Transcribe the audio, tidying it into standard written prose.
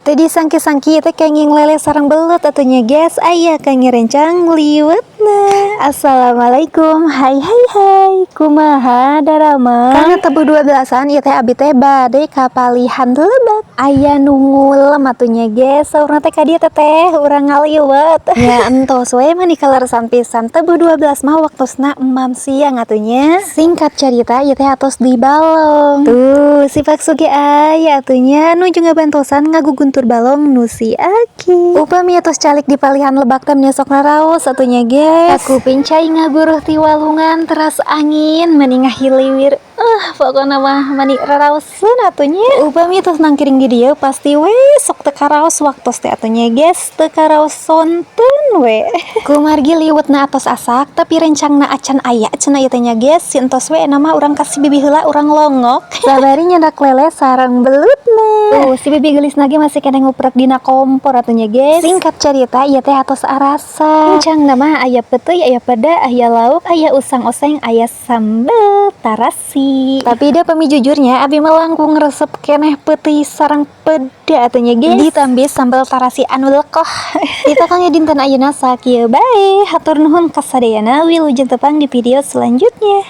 Tadi sangki-sangki teh kenging lele sarang belut atunya guys. Ayah kenging rencang liwet nah. Assalamualaikum. Hai hai hai. Kumaha darama. Karena tebu 12-an ieu teh abi teh bade kapalihan lebak. Ayah nungul matunya guys. Saurna teh ka dieu teh urang ngaliwet. Ya entos we mah dikaleresan pisan. Tebu 12 mah waktosna emam siang atunya. Singkat cerita ieu teh atos di balong. Tuh si Paksuge aya atunya nuju ngabantosan ngaguguntur balong nusi aki. Upami atos calik di palihan lebak teh nyesok naraos atunya guys. Aku pincai ngaguruh ti walungan teras angin meningah hiliwir. Pokoknya mah mani raraoseun atunya. Upami tos nangkiring di dieu pasti we sok teu karaos waktos teh atunya guys. Teu karaos sonten we. Kumargi liwetna atos asak tapi rencangna acan aya cenah ieu teh nya guys. Si entos we nama urang kasih bibi heula urang longok. Sabari nyandak lele sarang belutna. Tuh si bibi geulisna ge masih kena nguprek dina kompor atunya guys. Singkat cerita ieu teh atos arasa. Rencangna mah aya peuteuy, aya peda, aya lauk, aya usang oseng, aya sambel tarasi. Tapi da pami jujurnya abi mah langkung resep keneh peuting sareng peda atunya guys. Ditambah sambal tarasi anu lekoh. Kita kangge dinten ayeuna sakieu bae. Hatur nuhun kasadayana wilujeng tepang di video selanjutnya.